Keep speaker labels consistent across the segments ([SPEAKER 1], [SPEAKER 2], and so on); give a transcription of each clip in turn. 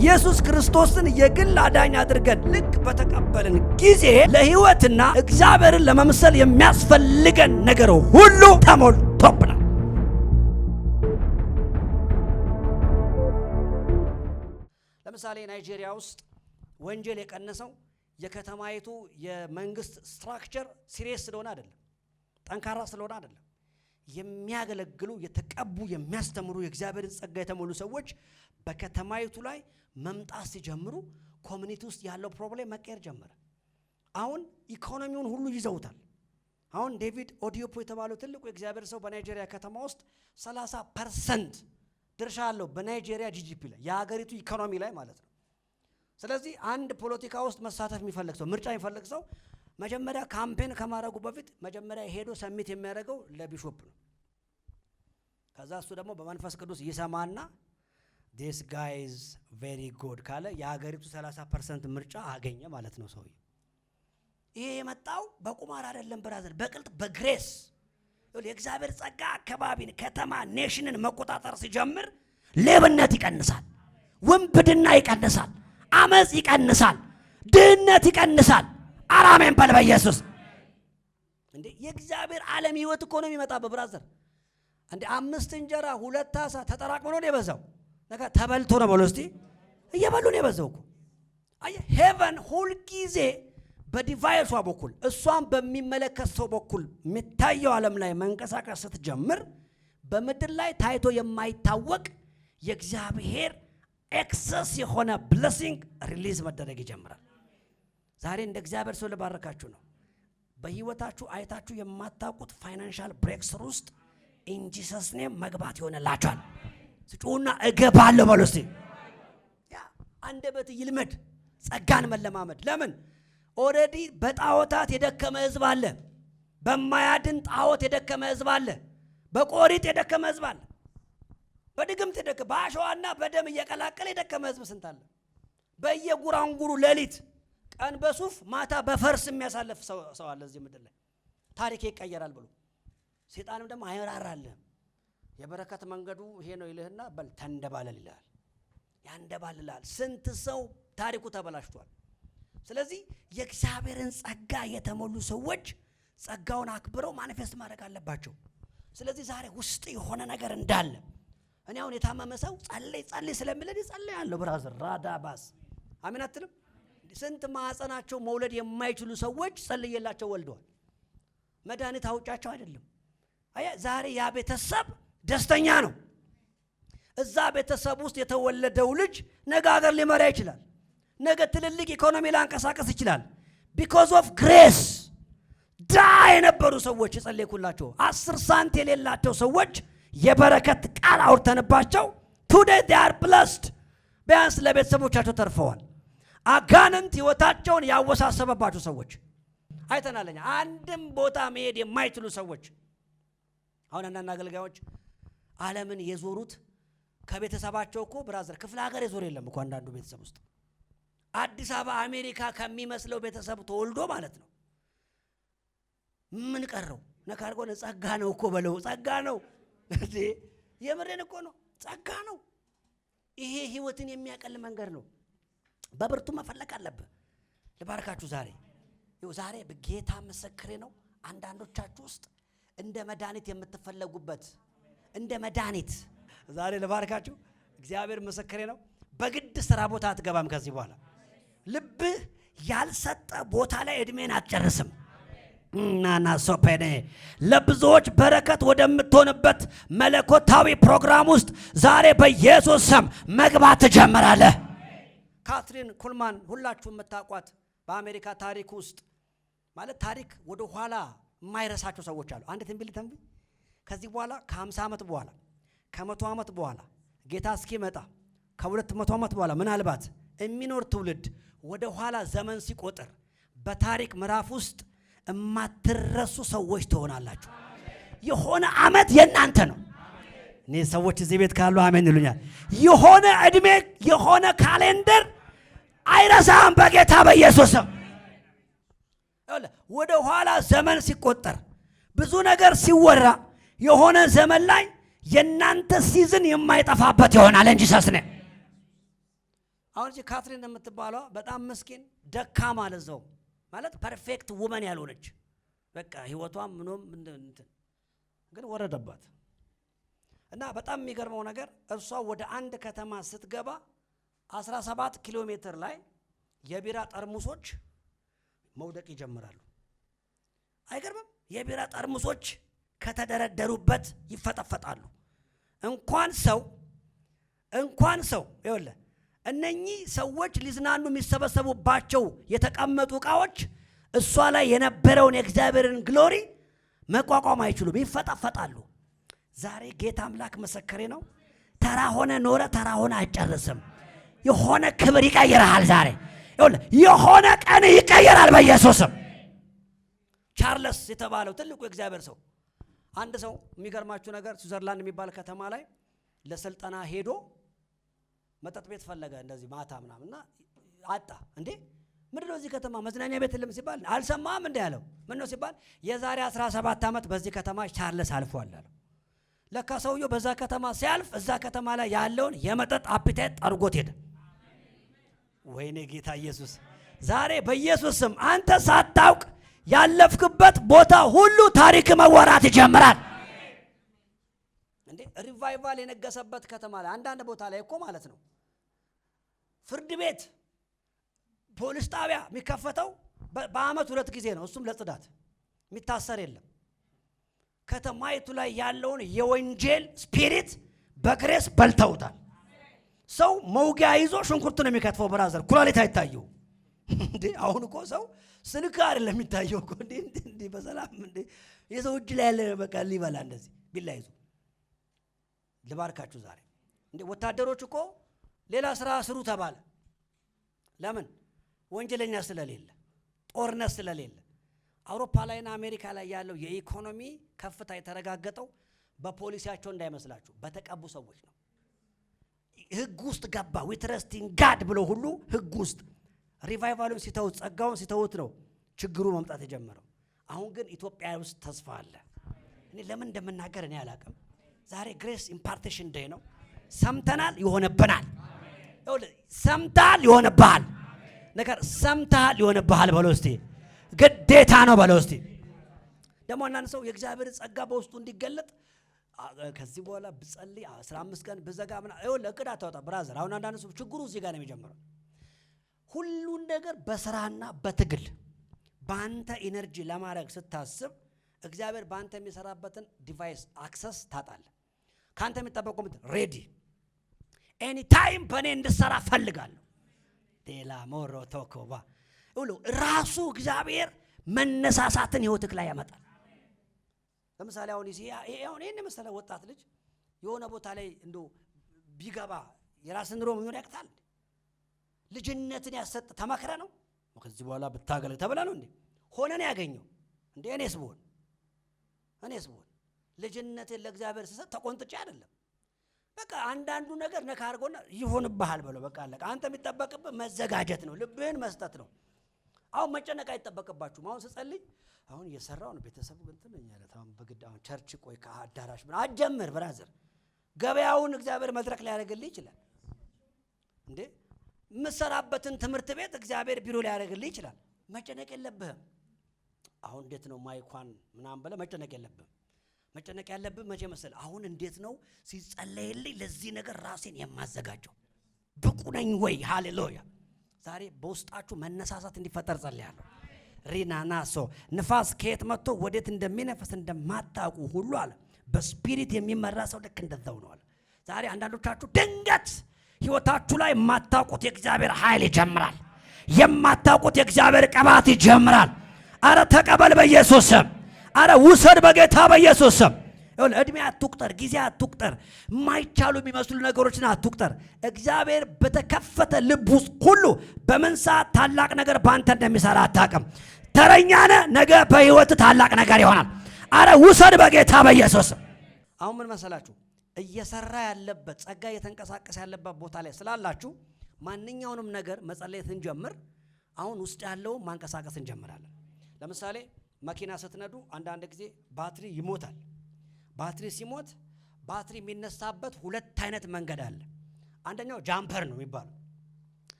[SPEAKER 1] ኢየሱስ ክርስቶስን የግል አዳኝ አድርገን ልክ በተቀበልን ጊዜ ለሕይወትና እግዚአብሔርን ለመምሰል የሚያስፈልገን ነገር ሁሉ ተሞልቶብናል። ለምሳሌ ናይጄሪያ ውስጥ ወንጀል የቀነሰው የከተማይቱ የመንግስት ስትራክቸር ሲሪየስ ስለሆነ አይደለም፣ ጠንካራ ስለሆነ አይደለም። የሚያገለግሉ የተቀቡ የሚያስተምሩ የእግዚአብሔርን ጸጋ የተሞሉ ሰዎች በከተማይቱ ላይ መምጣት ሲጀምሩ ኮሚኒቲ ውስጥ ያለው ፕሮብሌም መቀየር ጀመረ። አሁን ኢኮኖሚውን ሁሉ ይዘውታል። አሁን ዴቪድ ኦዲዮፖ የተባለው ትልቁ የእግዚአብሔር ሰው በናይጄሪያ ከተማ ውስጥ 30% ድርሻ አለው በናይጄሪያ ጂጂፒ ላይ፣ የሀገሪቱ ኢኮኖሚ ላይ ማለት ነው። ስለዚህ አንድ ፖለቲካ ውስጥ መሳተፍ የሚፈልግ ሰው፣ ምርጫ የሚፈልግ ሰው መጀመሪያ ካምፔን ከማድረጉ በፊት መጀመሪያ ሄዶ ሰሚት የሚያደርገው ለቢሾፕ ነው። ከዛ እሱ ደግሞ በመንፈስ ቅዱስ ይሰማና this guy is very good ካለ የሀገሪቱ 30% ምርጫ አገኘ ማለት ነው ሰውዬው። ይሄ የመጣው በቁማር አይደለም ብራዘር፣ በቅልጥ በግሬስ የእግዚአብሔር ጸጋ አካባቢን፣ ከተማ፣ ኔሽንን መቆጣጠር ሲጀምር ሌብነት ይቀንሳል፣ ውንብድና ይቀንሳል፣ አመጽ ይቀንሳል፣ ድህነት ይቀንሳል። አራሜን በል በኢየሱስ። እንዴ የእግዚአብሔር ዓለም ህይወት እኮ ነው የሚመጣ በብራዘር። እንዴ 5 እንጀራ 2 ዓሣ ተጠራቅሞ ነው የበዛው። ነገ ተበልቶ ነው በሉ እስቲ፣ እየበሉ ነው የበዛው እኮ። አይ ሄቨን ሁል ጊዜ በዲቫይሷ በኩል እሷን በሚመለከት ሰው በኩል የሚታየው ዓለም ላይ መንቀሳቀስ ስትጀምር በምድር ላይ ታይቶ የማይታወቅ የእግዚአብሔር ኤክሰስ የሆነ ብሌሲንግ ሪሊዝ መደረግ ይጀምራል። ዛሬ እንደ እግዚአብሔር ሰው ልባረካችሁ ነው። በህይወታችሁ አይታችሁ የማታውቁት ፋይናንሻል ብሬክስሩ ውስጥ ኢን ጂሰስ ኔም መግባት ይሆንላችኋል። ስጩና እገባለሁ በሉ እስቲ። ያ አንደበት ይልመድ ጸጋን መለማመድ። ለምን ኦሬዲ በጣዖታት የደከመ ህዝብ አለ፣ በማያድን ጣዖት የደከመ ህዝብ አለ፣ በቆሪጥ የደከመ ህዝብ አለ፣ በድግምት የደከመ በአሸዋና በደም እየቀላቀለ የደከመ ህዝብ ስንት አለ። በየጉራንጉሩ ሌሊት ቀን በሱፍ ማታ በፈርስ የሚያሳልፍ ሰው አለ እዚህ ምድር ላይ። ታሪክ ይቀየራል ብሎ ሰይጣንም ደግሞ አይራራልህም። የበረከት መንገዱ ይሄ ነው ይልህና በል ተንደባለል ይላል፣ ያንደባልላል። ስንት ሰው ታሪኩ ተበላሽቷል። ስለዚህ የእግዚአብሔርን ጸጋ የተሞሉ ሰዎች ጸጋውን አክብረው ማኒፌስት ማድረግ አለባቸው። ስለዚህ ዛሬ ውስጥ የሆነ ነገር እንዳለ እኔ አሁን የታመመ ሰው ጸልይ ስለሚለኝ ጸልያለሁ ብራዘር። ራዳባስ አሜን አትልም? ስንት ማህፀናቸው መውለድ የማይችሉ ሰዎች ጸልየላቸው ወልደዋል። መድኃኒት አውጫቸው አይደለም። አያ ዛሬ ያ ቤተሰብ ደስተኛ ነው። እዛ ቤተሰብ ውስጥ የተወለደው ልጅ ነገ ሀገር ሊመራ ይችላል። ነገ ትልልቅ ኢኮኖሚ ላንቀሳቀስ ይችላል። ቢኮዝ ኦፍ ግሬስ። የነበሩ ሰዎች የጸለይኩላቸው 10 ሳንት የሌላቸው ሰዎች የበረከት ቃል አውርተንባቸው ቱዴይ they are blessed። ቢያንስ ለቤተሰቦቻቸው ተርፈዋል። አጋንንት ህይወታቸውን ያወሳሰበባቸው ሰዎች አይተናለኛ። አንድም ቦታ መሄድ የማይችሉ ሰዎች። አሁን አንዳንድ አገልጋዮች ዓለምን የዞሩት ከቤተሰባቸው እኮ ብራዘር ክፍለ ሀገር የዞር የለም እኮ አንዳንዱ ቤተሰብ ውስጥ አዲስ አበባ አሜሪካ ከሚመስለው ቤተሰብ ተወልዶ ማለት ነው። ምን ቀረው? ነካርጎ ጸጋ ነው እኮ በለው፣ ጸጋ ነው እንዴ! የምሬን እኮ ነው፣ ጸጋ ነው። ይሄ ህይወትን የሚያቀል መንገድ ነው። በብርቱ መፈለግ አለብህ። ልባርካችሁ ዛሬ በጌታ ምስክሬ ነው። አንዳንዶቻችሁ ውስጥ እንደ መድኃኒት የምትፈለጉበት እንደ መድኃኒት ዛሬ ልባርካችሁ። እግዚአብሔር ምስክሬ ነው። በግድ ስራ ቦታ አትገባም ከዚህ በኋላ። ልብህ ያልሰጠ ቦታ ላይ እድሜን አትጨርስም። ናና ሶፔኔ ለብዙዎች በረከት ወደምትሆንበት መለኮታዊ ፕሮግራም ውስጥ ዛሬ በኢየሱስ ስም መግባት ትጀምራለህ። ካትሪን ኩልማን ሁላችሁም የምታውቋት በአሜሪካ ታሪክ ውስጥ ማለት ታሪክ ወደ ኋላ የማይረሳቸው ሰዎች አሉ። አንድ ትንቢል ከዚህ በኋላ ከ50 ዓመት በኋላ ከ100 ዓመት በኋላ ጌታ እስኪመጣ ከ200 ዓመት በኋላ ምናልባት የሚኖር ትውልድ ወደ ኋላ ዘመን ሲቆጥር በታሪክ ምዕራፍ ውስጥ የማትረሱ ሰዎች ትሆናላችሁ። የሆነ ዓመት የናንተ ነው። እኔ ሰዎች እዚህ ቤት ካሉ አሜን ይሉኛል። የሆነ እድሜ የሆነ ካሌንደር አይረሳም በጌታ በኢየሱስ ስም። ወደ ኋላ ዘመን ሲቆጠር ብዙ ነገር ሲወራ የሆነ ዘመን ላይ የናንተ ሲዝን የማይጠፋበት ይሆናል እንጂ ሰስነ አሁን እዚህ ካትሪን የምትባለው በጣም ምስኪን ደካማ ለዛው ማለት ፐርፌክት ውመን ያልሆነች በቃ ህይወቷም ምንም እንትን ግን ወረደባት እና በጣም የሚገርመው ነገር እርሷ ወደ አንድ ከተማ ስትገባ 17 ኪሎ ሜትር ላይ የቢራ ጠርሙሶች መውደቅ ይጀምራሉ። አይገርምም? የቢራ ጠርሙሶች ከተደረደሩበት ይፈጠፈጣሉ። እንኳን ሰው ይኸውልህ እነኚህ ሰዎች ሊዝናኑ የሚሰበሰቡባቸው የተቀመጡ ዕቃዎች እሷ ላይ የነበረውን የእግዚአብሔርን ግሎሪ መቋቋም አይችሉም፣ ይፈጠፈጣሉ። ዛሬ ጌታ አምላክ መሰከሬ ነው። ተራ ሆነ ኖረ ተራ ሆነ አይጨርስም። የሆነ ክብር ይቀየራል። ዛሬ ይኸውልህ የሆነ ቀን ይቀየራል በኢየሱስም። ቻርልስ የተባለው ትልቁ የእግዚአብሔር ሰው አንድ ሰው የሚገርማችሁ ነገር ስዊዘርላንድ የሚባል ከተማ ላይ ለስልጠና ሄዶ መጠጥ ቤት ፈለገ እንደዚህ ማታ ምናምንና አጣ። እንዴ ምንድነው እዚህ ከተማ መዝናኛ ቤት የለም ሲባል አልሰማም እንዴ ያለው ምንድነው ሲባል የዛሬ 17 ዓመት በዚህ ከተማ ቻርልስ አልፏል አለው። ለካ ሰውየው በዛ ከተማ ሲያልፍ እዛ ከተማ ላይ ያለውን የመጠጥ አፒታይት ጠርጎት ሄደ። ወይኔ ጌታ ኢየሱስ ዛሬ በኢየሱስ ስም አንተ ሳታውቅ ያለፍክበት ቦታ ሁሉ ታሪክ መወራት ይጀምራል። እንዴ ሪቫይቫል የነገሰበት ከተማ ላይ አንዳንድ ቦታ ላይ እኮ ማለት ነው ፍርድ ቤት ፖሊስ ጣቢያ የሚከፈተው በአመት 2 ጊዜ ነው። እሱም ለጽዳት የሚታሰር የለም። ከተማይቱ ላይ ያለውን የወንጀል ስፒሪት በግሬስ በልተውታል። ሰው መውጊያ ይዞ ሽንኩርት ነው የሚከትፈው። ብራዘር ኩላሊት አይታየው እንዴ አሁን እኮ ሰው ስልክ አይደለም የሚታየው እኮ እንዴ በሰላም እንዴ የሰው እጅ ላይ ያለ በቃ ሊበላ እንደዚህ ቢላ ይዞ ልባርካችሁ ዛሬ እንዴ ወታደሮች እኮ ሌላ ስራ ስሩ ተባለ። ለምን? ወንጀለኛ ስለሌለ፣ ጦርነት ስለሌለ። አውሮፓ ላይና አሜሪካ ላይ ያለው የኢኮኖሚ ከፍታ የተረጋገጠው በፖሊሲያቸው እንዳይመስላችሁ በተቀቡ ሰዎች ነው። ህግ ውስጥ ገባ we trust in God ብሎ ሁሉ ህግ ውስጥ ሪቫይቫሉን ሲተውት ጸጋውን ሲተውት ነው ችግሩ መምጣት የጀመረው። አሁን ግን ኢትዮጵያ ውስጥ ተስፋ አለ። እኔ ለምን እንደምናገር እኔ አላቅም። ዛሬ ግሬስ ኢምፓርቴሽን ዴይ ነው። ሰምተናል ይሆነብናል። ሰምታል ይሆነብሃል። ነገር ሰምታል ይሆነብሃል በለው እስቲ። ግዴታ ነው በለው እስቲ። ደግሞ አንዳንድ ሰው የእግዚአብሔር ጸጋ በውስጡ እንዲገለጥ ከዚህ በኋላ ብጸልይ 15 ቀን ብዘጋ ምና ይኸውልህ እቅድ አታወጣ ብራዘር። አሁን አንዳንድ ሰው ችግሩ እዚህ ጋር ነው የሚጀምረው። ሁሉን ነገር በስራና በትግል በአንተ ኢነርጂ ለማድረግ ስታስብ እግዚአብሔር በአንተ የሚሰራበትን ዲቫይስ አክሰስ ታጣለህ። ካንተ የሚጠበቀው ሬዲ ኤኒ ታይም በእኔ እንድሰራ ፈልጋለሁ። ሌላ ሞሮ ተኮባ ሁሉ ራሱ እግዚአብሔር መነሳሳትን ህይወትክ ላይ ያመጣል። ለምሳሌ አሁን ይሄን መሰለ ወጣት ልጅ የሆነ ቦታ ላይ እንደው ቢገባ የራስን ኑሮ መኖር ያቅታል። ልጅነትን ያሰጥ ተመከረ ነው። ከዚህ በኋላ ብታገለ ተብለ ነው እንዴ ሆነን ያገኘው እንዴ? እኔስ ብሆን ልጅነትን ለእግዚአብሔር ሲሰጥ ተቆንጥጬ አይደለም። በቃ አንዳንዱ ነገር ነካ አድርጎና ይሆንብሃል በለው። በቃ አለቀ። አንተ የሚጠበቅብህ መዘጋጀት ነው፣ ልብህን መስጠት ነው። አሁን መጨነቅ አይጠበቅባችሁም። አሁን ስጸልይ አሁን እየሰራው ነው ቤተሰቡ እንትን ያለት አሁን በግድ አሁን ቸርች ቆይ ከአዳራሽ ምን አጀምር ብራዘር። ገበያውን እግዚአብሔር መድረክ ላይ ያደርግልህ ይችላል እንዴ? የምትሰራበትን ትምህርት ቤት እግዚአብሔር ቢሮ ላይ ያደርግልህ ይችላል። መጨነቅ የለብህም። አሁን እንዴት ነው ማይኳን ምናምን ብለህ መጨነቅ የለብህም። መጨነቅ ያለብህ መቼ መሰለህ? አሁን እንዴት ነው ሲጸለይልኝ ለዚህ ነገር ራሴን የማዘጋጀው ብቁ ነኝ ወይ? ሃሌሉያ። ዛሬ በውስጣችሁ መነሳሳት እንዲፈጠር ጸልያለሁ። ሪናናሶ ንፋስ ከየት መጥቶ ወዴት እንደሚነፈስ እንደማታውቁ ሁሉ አለ በስፒሪት የሚመራ ሰው ልክ እንደዛው ነው አለ። ዛሬ አንዳንዶቻችሁ ድንገት ህይወታችሁ ላይ የማታውቁት የእግዚአብሔር ኃይል ይጀምራል። የማታውቁት የእግዚአብሔር ቅባት ይጀምራል። አረ ተቀበል በኢየሱስ ስም። አረ ውሰድ በጌታ በኢየሱስ ስም። እድሜ አትቁጠር፣ ጊዜ አትቁጠር፣ የማይቻሉ የሚመስሉ ነገሮችን አትቁጠር። እግዚአብሔር በተከፈተ ልብ ውስጥ ሁሉ በምን ሰዓት ታላቅ ነገር ባንተ እንደሚሰራ አታውቅም። ተረኛ ነህ፣ ነገ በህይወት ታላቅ ነገር ይሆናል። አረ ውሰድ በጌታ በኢየሱስ ስም። አሁን ምን መሰላችሁ? እየሰራ ያለበት ጸጋ እየተንቀሳቀሰ ያለበት ቦታ ላይ ስላላችሁ ማንኛውንም ነገር መጸለይ ስንጀምር አሁን ውስጥ ያለውን ማንቀሳቀስ እንጀምራለን። ለምሳሌ መኪና ስትነዱ አንዳንድ ጊዜ ባትሪ ይሞታል። ባትሪ ሲሞት ባትሪ የሚነሳበት 2 አይነት መንገድ አለ። አንደኛው ጃምፐር ነው የሚባለው።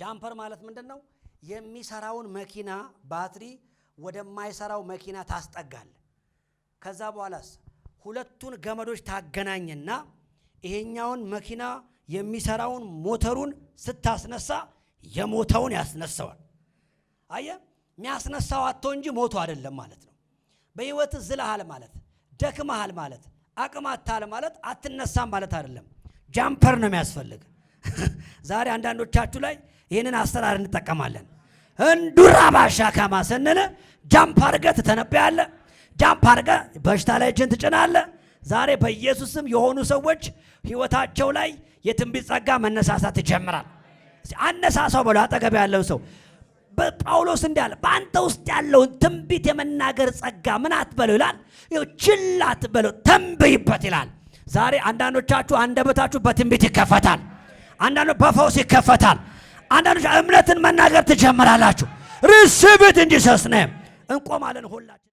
[SPEAKER 1] ጃምፐር ማለት ምንድነው? የሚሰራውን መኪና ባትሪ ወደማይሰራው መኪና ታስጠጋል። ከዛ በኋላስ ሁለቱን ገመዶች ታገናኝና ይሄኛውን መኪና የሚሰራውን ሞተሩን ስታስነሳ የሞተውን ያስነሳዋል። አየ የሚያስነሳው አጥቶ እንጂ ሞቶ አይደለም ማለት ነው። በህይወት ዝለሃል ማለት ደክመሃል ማለት አቅማታል ማለት አትነሳም ማለት አይደለም። ጃምፐር ነው የሚያስፈልግ። ዛሬ አንዳንዶቻችሁ ላይ ይሄንን አሰራር እንጠቀማለን። እንዱራ ባሻካማ ሰነነ ጃምፕ አድርገህ ትተነብያለህ። ጃምፕ አድርገህ በሽታ ላይ እጅን ትጭናለህ። ዛሬ በኢየሱስም የሆኑ ሰዎች ህይወታቸው ላይ የትንቢት ጸጋ መነሳሳት ይጀምራል። አነሳሳው በለው አጠገብ ያለው ሰው። በጳውሎስ እንዳለ በአንተ ውስጥ ያለውን ትንቢት የመናገር ጸጋ ምን አትበለው ይላል። ይኸው ችላ አትበለው ተንብይበት ይላል። ዛሬ አንዳንዶቻችሁ አንደበታችሁ በትንቢት ይከፈታል። አንዳንዶች በፈውስ ይከፈታል። አንዳንዶች እምነትን መናገር ትጀምራላችሁ። ሪሲቭ ኢት ኢን ጂሰስ ኔም። እንቆማለን ሁላችን።